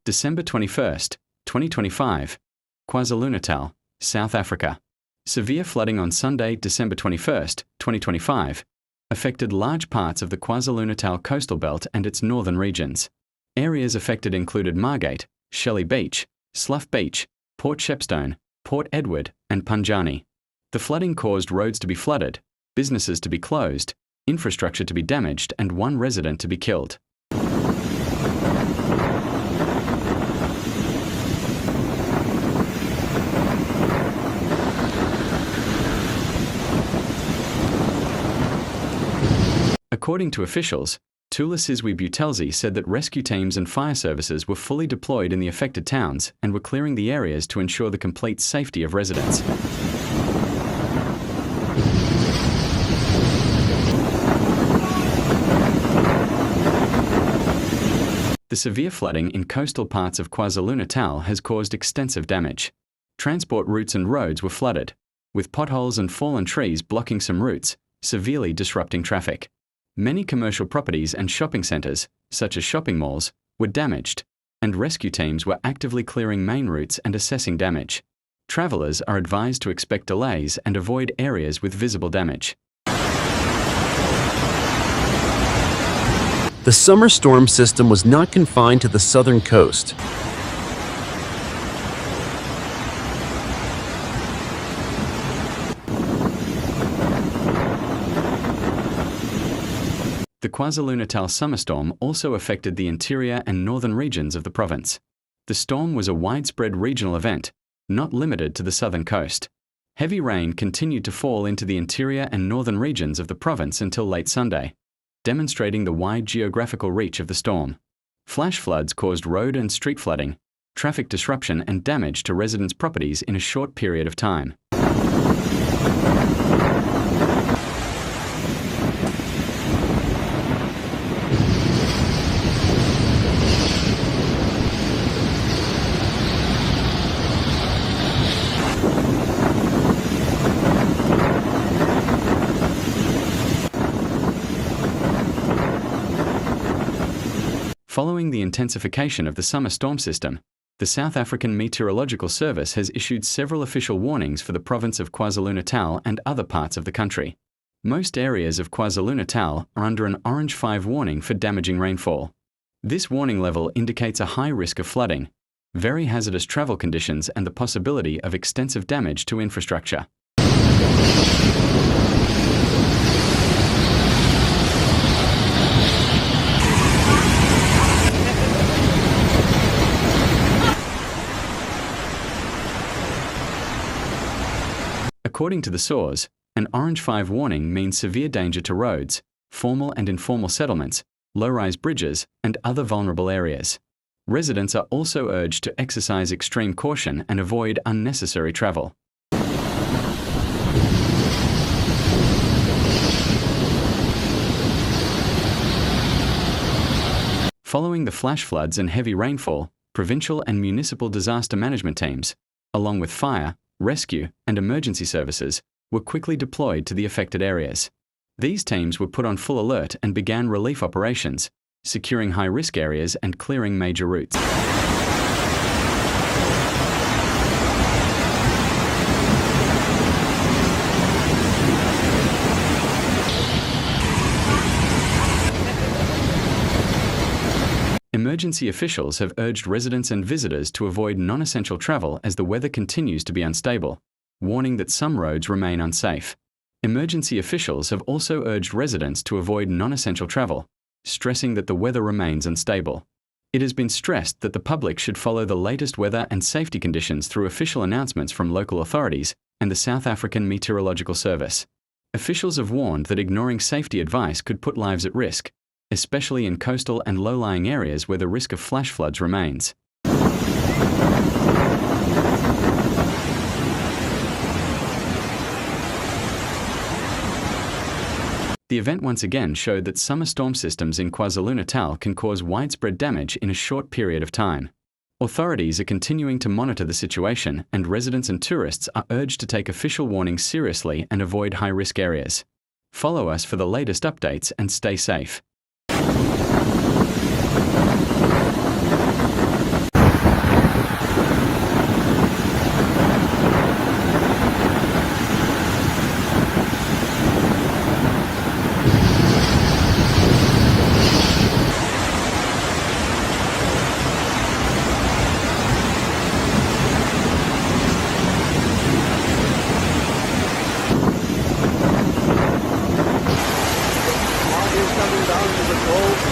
December 21st, 2025, KwaZulu-Natal, South Africa. Severe flooding on Sunday, December 21st, 2025, affected large parts of the KwaZulu-Natal coastal belt and its northern regions. Areas affected included Margate, Shelley Beach, Oslo Beach, Port Shepstone, Port Edward, and Punjani. The flooding caused roads to be flooded, businesses to be closed, infrastructure to be damaged, and one resident to be killed. According to officials, Tulasizwe Butelzi said that rescue teams and fire services were fully deployed in the affected towns and were clearing the areas to ensure the complete safety of residents. The severe flooding in coastal parts of KwaZulu-Natal has caused extensive damage. Transport routes and roads were flooded, with potholes and fallen trees blocking some routes, severely disrupting traffic. Many commercial properties and shopping centres, such as shopping malls, were damaged, and rescue teams were actively clearing main routes and assessing damage. Travellers are advised to expect delays and avoid areas with visible damage. The summer storm system was not confined to the southern coast. The KwaZulu-Natal summer storm also affected the interior and northern regions of the province. The storm was a widespread regional event, not limited to the southern coast. Heavy rain continued to fall into the interior and northern regions of the province until late Sunday, demonstrating the wide geographical reach of the storm. Flash floods caused road and street flooding, traffic disruption, and damage to residents' properties in a short period of time. Following the intensification of the summer storm system, the South African Meteorological Service has issued several official warnings for the province of KwaZulu-Natal and other parts of the country. Most areas of KwaZulu-Natal are under an orange 5 warning for damaging rainfall. This warning level indicates a high risk of flooding, very hazardous travel conditions, and the possibility of extensive damage to infrastructure. According to the source, an orange 5 warning means severe danger to roads, formal and informal settlements, low-rise bridges, and other vulnerable areas. Residents are also urged to exercise extreme caution and avoid unnecessary travel. Following the flash floods and heavy rainfall, provincial and municipal disaster management teams, along with fire, rescue, and emergency services, were quickly deployed to the affected areas. These teams were put on full alert and began relief operations, securing high-risk areas and clearing major routes. Emergency officials have urged residents and visitors to avoid non-essential travel as the weather continues to be unstable, warning that some roads remain unsafe. Emergency officials have also urged residents to avoid non-essential travel, stressing that the weather remains unstable. It has been stressed that the public should follow the latest weather and safety conditions through official announcements from local authorities and the South African Meteorological Service. Officials have warned that ignoring safety advice could put lives at risk, especially in coastal and low-lying areas where the risk of flash floods remains. The event once again showed that summer storm systems in KwaZulu-Natal can cause widespread damage in a short period of time. Authorities are continuing to monitor the situation, and residents and tourists are urged to take official warnings seriously and avoid high-risk areas. Follow us for the latest updates and stay safe. coming down to the cove.